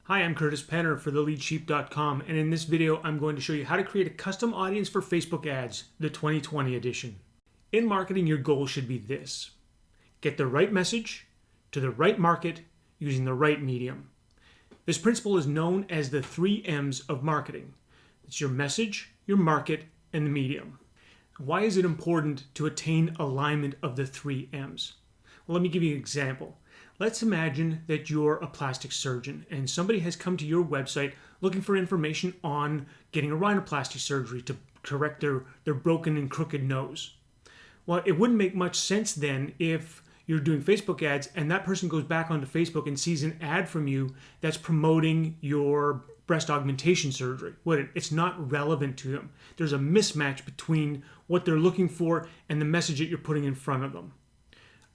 Hi, I'm Curtis Penner for TheLeadSheep.com, and in this video I'm going to show you how to create a custom audience for Facebook ads, the 2020 edition. In marketing, your goal should be this: get the right message to the right market using the right medium. This principle is known as the 3 M's of marketing. It's your message, your market, and the medium. Why is it important to attain alignment of the 3 M's? Well, let me give you an example. Let's imagine that you're a plastic surgeon and somebody has come to your website looking for information on getting a rhinoplasty surgery to correct their broken and crooked nose. Well, it wouldn't make much sense then if you're doing Facebook ads and that person goes back onto Facebook and sees an ad from you that's promoting your breast augmentation surgery. It's not relevant to them. There's a mismatch between what they're looking for and the message that you're putting in front of them.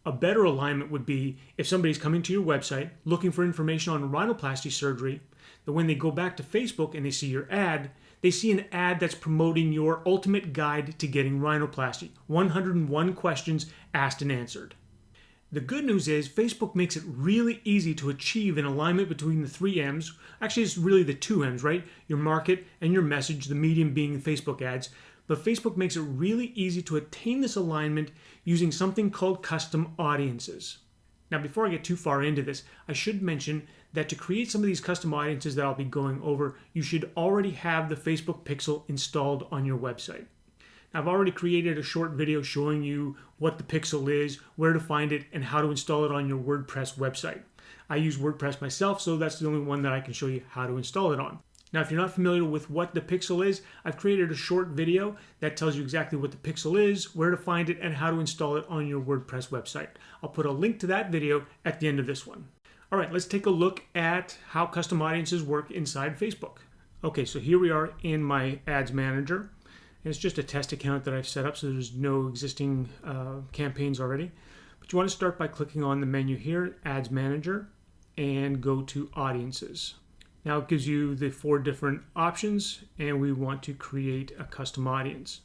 A better alignment would be if somebody's coming to your website looking for information on rhinoplasty surgery, that when they go back to Facebook and they see your ad, they see an ad that's promoting your ultimate guide to getting rhinoplasty, 101 questions asked and answered. The good news is Facebook makes it really easy to achieve an alignment between the 3 M's. Actually, it's really the 2 M's, right? Your market and your message, the medium being the Facebook ads. But Facebook makes it really easy to attain this alignment using something called custom audiences. Now, before I get too far into this, I should mention that to create some of these custom audiences that I'll be going over, you should already have the Facebook Pixel installed on your website. I've already created a short video showing you what the Pixel is, where to find it, and how to install it on your WordPress website. I use WordPress myself, so that's the only one that I can show you how to install it on. Now, if you're not familiar with what the Pixel is, I've created a short video that tells you exactly what the Pixel is, where to find it, and how to install it on your WordPress website. I'll put a link to that video at the end of this one. All right, let's take a look at how custom audiences work inside Facebook. Okay, so here we are in my Ads Manager. It's just a test account that I've set up, so there's no existing campaigns already. But you want to start by clicking on the menu here, Ads Manager, and go to Audiences. Now it gives you the 4 different options, and we want to create a custom audience.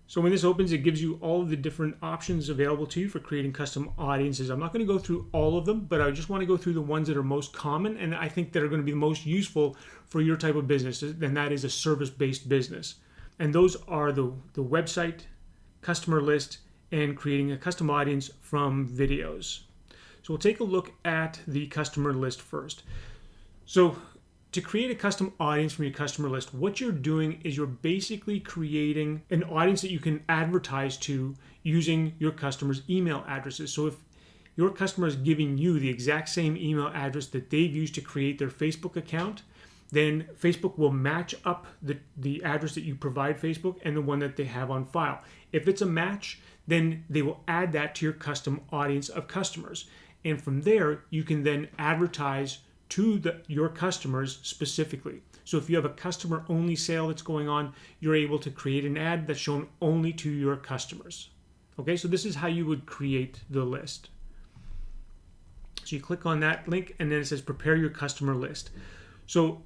So when this opens, it gives you all of the different options available to you for creating custom audiences. I'm not going to go through all of them, but I just want to go through the ones that are most common and I think that are going to be the most useful for your type of business, and that is a service-based business. And those are the website, customer list, and creating a custom audience from videos. So we'll take a look at the customer list first. So to create a custom audience from your customer list, what you're doing is you're basically creating an audience that you can advertise to using your customers' email addresses. So if your customer is giving you the exact same email address that they've used to create their Facebook account, then Facebook will match up the address that you provide Facebook and the one that they have on file. If it's a match, then they will add that to your custom audience of customers. And from there, you can then advertise to your customers specifically. So if you have a customer-only sale that's going on, you're able to create an ad that's shown only to your customers. Okay, so this is how you would create the list. So you click on that link, and then it says prepare your customer list. So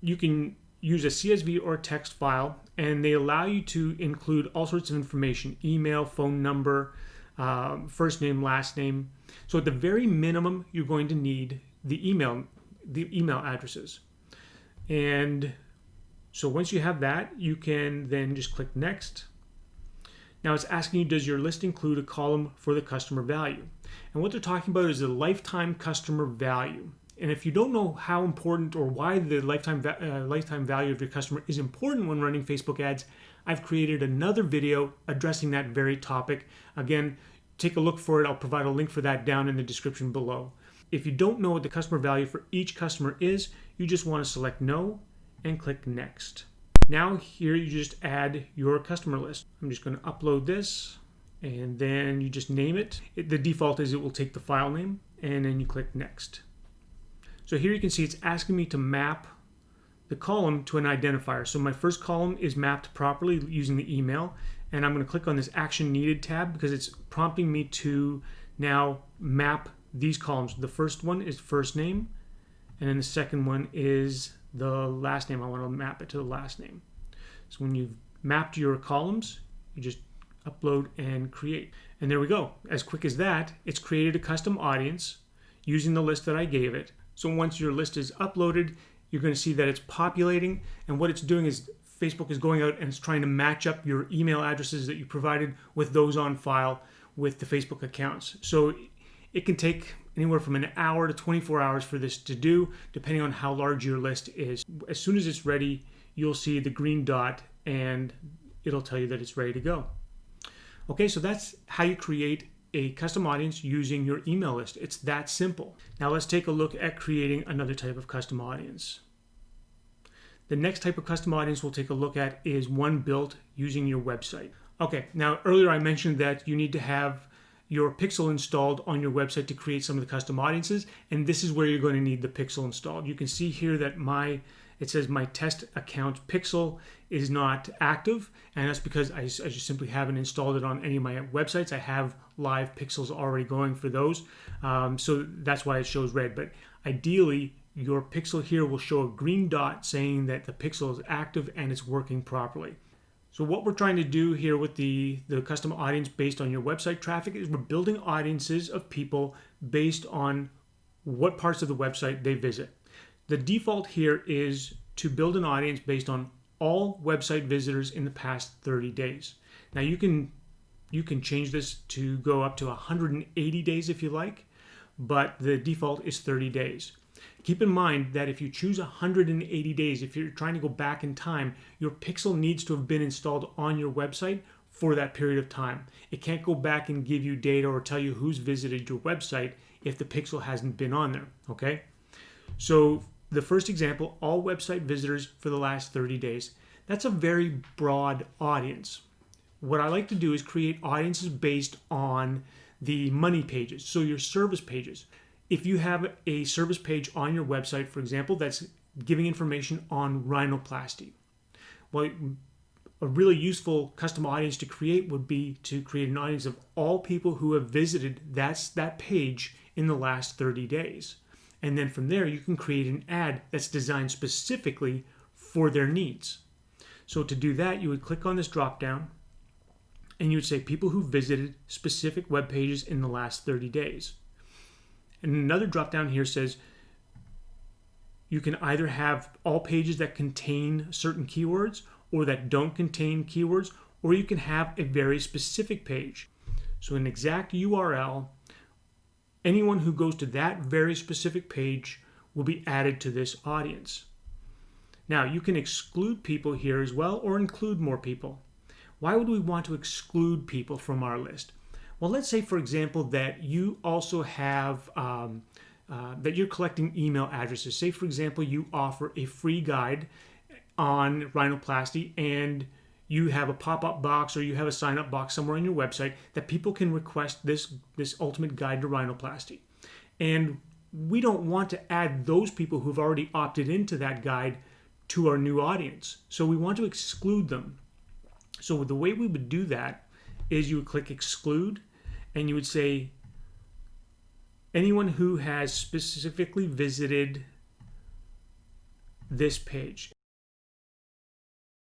you can use a CSV or a text file, and they allow you to include all sorts of information: email, phone number, first name, last name. So at the very minimum, you're going to need the email addresses. And so once you have that, you can then just click next. Now it's asking you, does your list include a column for the customer value? And what they're talking about is the lifetime customer value. And if you don't know how important or why the lifetime value of your customer is important when running Facebook ads, I've created another video addressing that very topic. Again, take a look for it. I'll provide a link for that down in the description below. If you don't know what the customer value for each customer is, you just want to select no and click next. Now here you just add your customer list. I'm just going to upload this, and then you just name it. The default is it will take the file name, and then you click next. So here you can see it's asking me to map the column to an identifier. So my first column is mapped properly using the email, and I'm going to click on this Action Needed tab because it's prompting me to now map these columns. The first one is first name, and then the second one is the last name. I want to map it to the last name. So when you've mapped your columns, you just upload and create. And there we go. As quick as that, it's created a custom audience using the list that I gave it So once your list is uploaded, you're going to see that it's populating, and what it's doing is Facebook is going out and it's trying to match up your email addresses that you provided with those on file with the Facebook accounts. So it can take anywhere from an hour to 24 hours for this to do, depending on how large your list is. As soon as it's ready, you'll see the green dot and it'll tell you that it's ready to go. Okay, so that's how you create a custom audience using your email list. It's that simple. Now let's take a look at creating another type of custom audience. The next type of custom audience we'll take a look at is one built using your website. Okay, now earlier I mentioned that you need to have your pixel installed on your website to create some of the custom audiences, and this is where you're going to need the pixel installed. You can see here that it says my test account pixel is not active, and that's because I just simply haven't installed it on any of my websites. I have live pixels already going for those, so that's why it shows red. But ideally, your pixel here will show a green dot saying that the pixel is active and it's working properly. So what we're trying to do here with the custom audience based on your website traffic is we're building audiences of people based on what parts of the website they visit. The default here is to build an audience based on all website visitors in the past 30 days. Now you can change this to go up to 180 days if you like, but the default is 30 days. Keep in mind that if you choose 180 days, if you're trying to go back in time, your pixel needs to have been installed on your website for that period of time. It can't go back and give you data or tell you who's visited your website if the pixel hasn't been on there, okay? So the first example, all website visitors for the last 30 days. That's a very broad audience. What I like to do is create audiences based on the money pages, so your service pages. If you have a service page on your website, for example, that's giving information on rhinoplasty, well, a really useful custom audience to create would be to create an audience of all people who have visited that page in the last 30 days. And then from there, you can create an ad that's designed specifically for their needs. So to do that, you would click on this drop down and you would say people who visited specific web pages in the last 30 days. And another drop down here says you can either have all pages that contain certain keywords or that don't contain keywords, or you can have a very specific page. So an exact URL, anyone who goes to that very specific page will be added to this audience. Now you can exclude people here as well or include more people. Why would we want to exclude people from our list? Well, let's say, for example, that you also have, that you're collecting email addresses. Say, for example, you offer a free guide on rhinoplasty and you have a pop-up box or you have a sign-up box somewhere on your website that people can request this ultimate guide to rhinoplasty. And we don't want to add those people who've already opted into that guide to our new audience. So we want to exclude them. So the way we would do that is you would click exclude and you would say anyone who has specifically visited this page.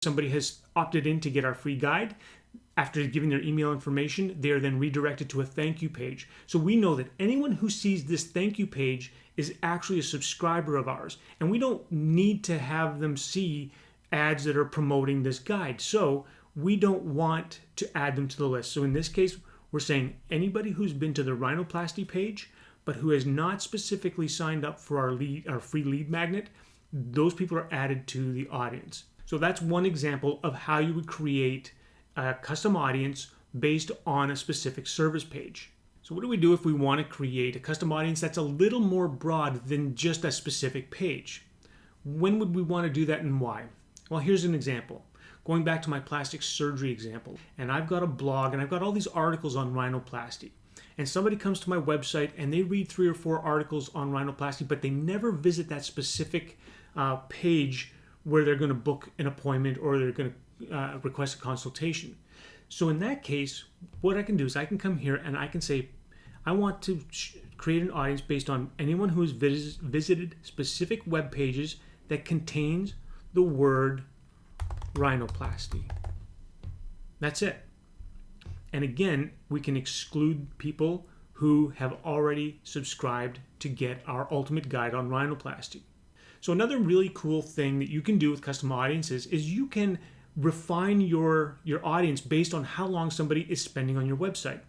Somebody has opted in to get our free guide. After giving their email information, they are then redirected to a thank you page. So we know that anyone who sees this thank you page is actually a subscriber of ours. And we don't need to have them see ads that are promoting this guide. So we don't want to add them to the list. So in this case, we're saying anybody who's been to the rhinoplasty page, but who has not specifically signed up for our free lead magnet, those people are added to the audience. So that's one example of how you would create a custom audience based on a specific service page. So what do we do if we want to create a custom audience that's a little more broad than just a specific page? When would we want to do that and why? Well, here's an example. Going back to my plastic surgery example, and I've got a blog and I've got all these articles on rhinoplasty. And somebody comes to my website and they read 3 or 4 articles on rhinoplasty, but they never visit that specific page where they're going to book an appointment or they're going to request a consultation. So in that case, what I can do is I can come here and I can say, I want to create an audience based on anyone who has visited specific web pages that contains the word rhinoplasty. That's it. And again, we can exclude people who have already subscribed to get our ultimate guide on rhinoplasty. So another really cool thing that you can do with custom audiences is you can refine your audience based on how long somebody is spending on your website.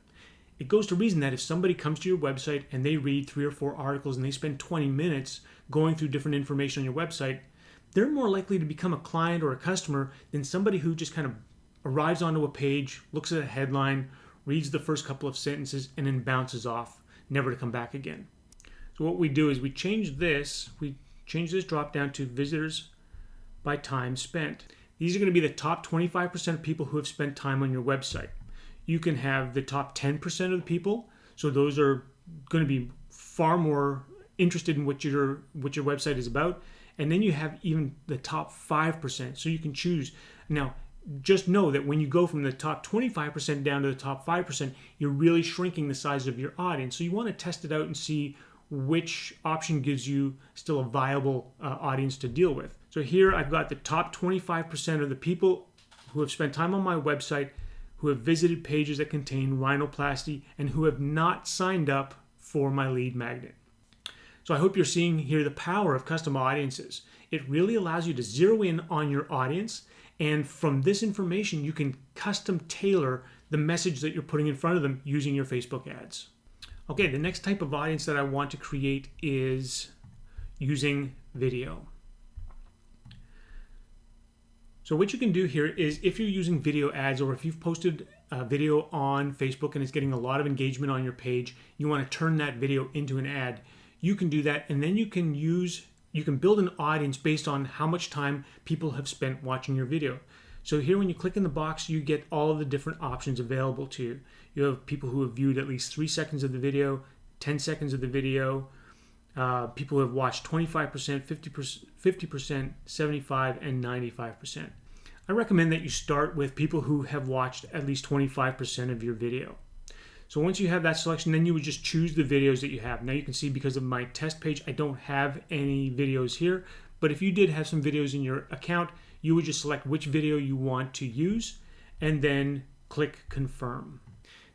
It goes to reason that if somebody comes to your website and they read 3 or 4 articles and they spend 20 minutes going through different information on your website, they're more likely to become a client or a customer than somebody who just kind of arrives onto a page, looks at a headline, reads the first couple of sentences, and then bounces off, never to come back again. So what we do is we change this drop down to visitors by time spent. These are going to be the top 25% of people who have spent time on your website. You can have the top 10% of the people, so those are going to be far more interested in what your website is about. And then you have even the top 5%, so you can choose. Now, just know that when you go from the top 25% down to the top 5%, you're really shrinking the size of your audience. So you want to test it out and see which option gives you still a viable audience to deal with. So here I've got the top 25% of the people who have spent time on my website, who have visited pages that contain rhinoplasty, and who have not signed up for my lead magnet. So I hope you're seeing here the power of custom audiences. It really allows you to zero in on your audience, and from this information, you can custom tailor the message that you're putting in front of them using your Facebook ads. Okay, the next type of audience that I want to create is using video. So what you can do here is if you're using video ads, or if you've posted a video on Facebook and it's getting a lot of engagement on your page, you want to turn that video into an ad, you can do that, and then you can build an audience based on how much time people have spent watching your video. So here when you click in the box, you get all of the different options available to you. You have people who have viewed at least 3 seconds of the video, 10 seconds of the video, people who have watched 25%, 50%, 75%, and 95%. I recommend that you start with people who have watched at least 25% of your video. So once you have that selection, then you would just choose the videos that you have. Now you can see because of my test page, I don't have any videos here, but if you did have some videos in your account, you would just select which video you want to use and then click confirm.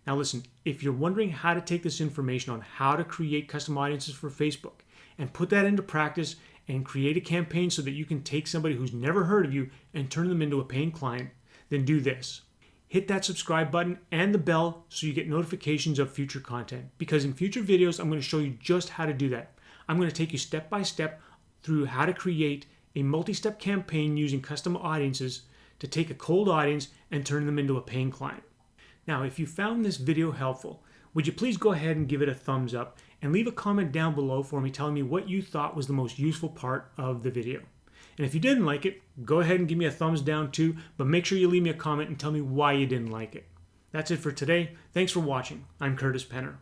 Now listen, if you're wondering how to take this information on how to create custom audiences for Facebook and put that into practice and create a campaign so that you can take somebody who's never heard of you and turn them into a paying client, then do this. Hit that subscribe button and the bell so you get notifications of future content, because in future videos, I'm going to show you just how to do that. I'm going to take you step by step through how to create a multi-step campaign using custom audiences to take a cold audience and turn them into a paying client. Now, if you found this video helpful, would you please go ahead and give it a thumbs up and leave a comment down below for me telling me what you thought was the most useful part of the video. And if you didn't like it, go ahead and give me a thumbs down too, but make sure you leave me a comment and tell me why you didn't like it. That's it for today. Thanks for watching. I'm Curtis Penner.